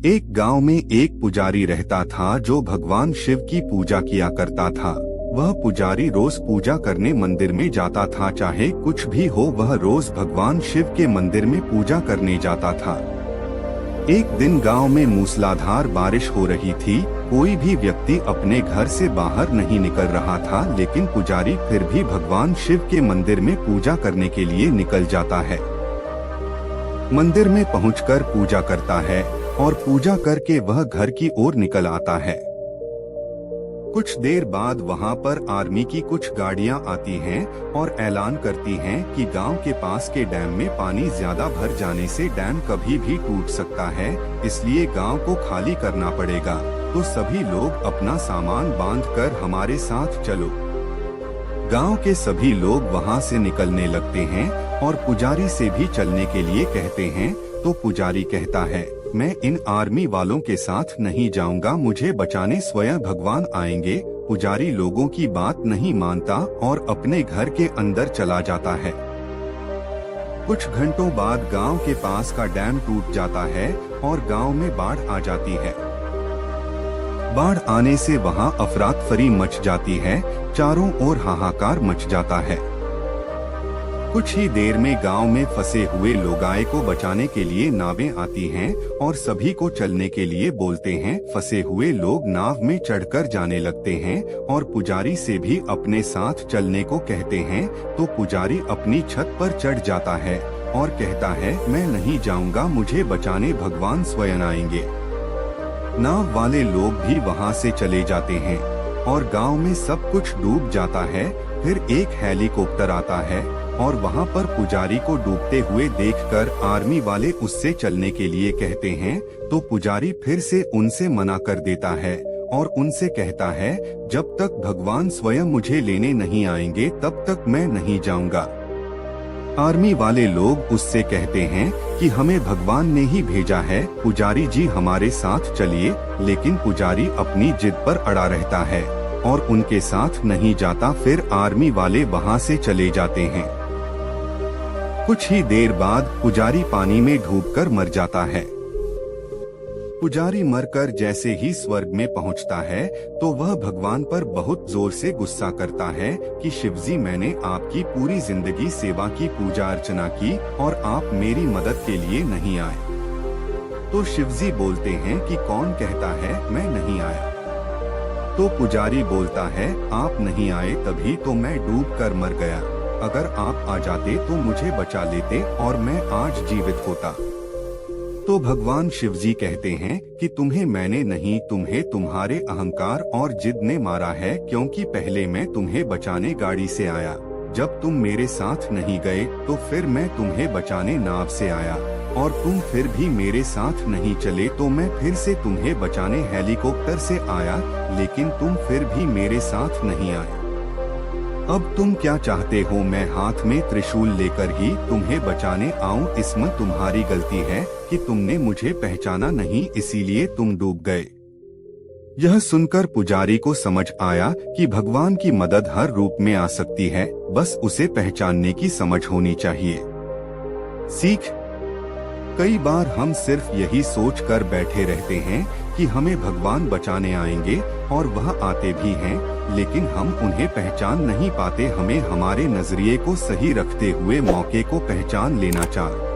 एक गांव में एक पुजारी रहता था जो भगवान शिव की पूजा किया करता था। वह पुजारी रोज पूजा करने मंदिर में जाता था, चाहे कुछ भी हो वह रोज भगवान शिव के मंदिर में पूजा करने जाता था। एक दिन गांव में मूसलाधार बारिश हो रही थी। कोई भी व्यक्ति अपने घर से बाहर नहीं निकल रहा था, लेकिन पुजारी फिर भी भगवान शिव के मंदिर में पूजा करने के लिए निकल जाता है। मंदिर में पहुंचकर पूजा करता है और पूजा करके वह घर की ओर निकल आता है। कुछ देर बाद वहां पर आर्मी की कुछ गाड़ियां आती हैं और ऐलान करती हैं कि गांव के पास के डैम में पानी ज्यादा भर जाने से डैम कभी भी टूट सकता है, इसलिए गांव को खाली करना पड़ेगा। तो सभी लोग अपना सामान बांधकर हमारे साथ चलो। गांव के सभी लोग वहां से निकलने लगते हैं और पुजारी से भी चलने के लिए कहते हैं। तो पुजारी कहता है, मैं इन आर्मी वालों के साथ नहीं जाऊंगा, मुझे बचाने स्वयं भगवान आएंगे। पुजारी लोगों की बात नहीं मानता और अपने घर के अंदर चला जाता है। कुछ घंटों बाद गांव के पास का डैम टूट जाता है और गांव में बाढ़ आ जाती है। बाढ़ आने से वहां अफरातफरी मच जाती है, चारों ओर हाहाकार मच जाता है। कुछ ही देर में गांव में फंसे हुए लोगाए को बचाने के लिए नावें आती हैं और सभी को चलने के लिए बोलते हैं। फंसे हुए लोग नाव में चढ़कर जाने लगते हैं और पुजारी से भी अपने साथ चलने को कहते हैं। तो पुजारी अपनी छत पर चढ़ जाता है और कहता है, मैं नहीं जाऊंगा, मुझे बचाने भगवान स्वयं आएंगे। नाव वाले लोग भी वहां से चले जाते हैं और गांव में सब कुछ डूब जाता है। फिर एक हेलीकॉप्टर आता है और वहां पर पुजारी को डूबते हुए देखकर आर्मी वाले उससे चलने के लिए कहते हैं। तो पुजारी फिर से उनसे मना कर देता है और उनसे कहता है, जब तक भगवान स्वयं मुझे लेने नहीं आएंगे तब तक मैं नहीं जाऊंगा। आर्मी वाले लोग उससे कहते हैं कि हमें भगवान ने ही भेजा है, पुजारी जी हमारे साथ चलिए। लेकिन पुजारी अपनी जिद पर अड़ा रहता है और उनके साथ नहीं जाता। फिर आर्मी वाले वहां से चले जाते हैं। कुछ ही देर बाद पुजारी पानी में डूबकर मर जाता है। पुजारी मरकर जैसे ही स्वर्ग में पहुंचता है तो वह भगवान पर बहुत जोर से गुस्सा करता है कि शिवजी, मैंने आपकी पूरी जिंदगी सेवा की, पूजा अर्चना की और आप मेरी मदद के लिए नहीं आए। तो शिवजी बोलते हैं कि कौन कहता है मैं नहीं आया। तो पुजारी बोलता है, आप नहीं आए तभी तो मैं डूब कर मर गया। अगर आप आ जाते तो मुझे बचा लेते और मैं आज जीवित होता। तो भगवान शिवजी कहते हैं कि तुम्हें मैंने नहीं, तुम्हें तुम्हारे अहंकार और जिद ने मारा है, क्योंकि पहले मैं तुम्हें बचाने गाड़ी से आया। जब तुम मेरे साथ नहीं गए तो फिर मैं तुम्हें बचाने नाव से आया और तुम फिर भी मेरे साथ नहीं चले तो मैं फिर से तुम्हें बचाने हेलीकॉप्टर से आया, लेकिन तुम फिर भी मेरे साथ नहीं आए। अब तुम क्या चाहते हो, मैं हाथ में त्रिशूल लेकर ही तुम्हें बचाने आऊं। इसमें तुम्हारी गलती है कि तुमने मुझे पहचाना नहीं, इसीलिए तुम डूब गए। यह सुनकर पुजारी को समझ आया कि भगवान की मदद हर रूप में आ सकती है, बस उसे पहचानने की समझ होनी चाहिए। सीख, कई बार हम सिर्फ यही सोच कर बैठे रहते हैं कि हमें भगवान बचाने आएंगे और वह आते भी हैं, लेकिन हम उन्हें पहचान नहीं पाते। हमें हमारे नजरिए को सही रखते हुए मौके को पहचान लेना चाहिए।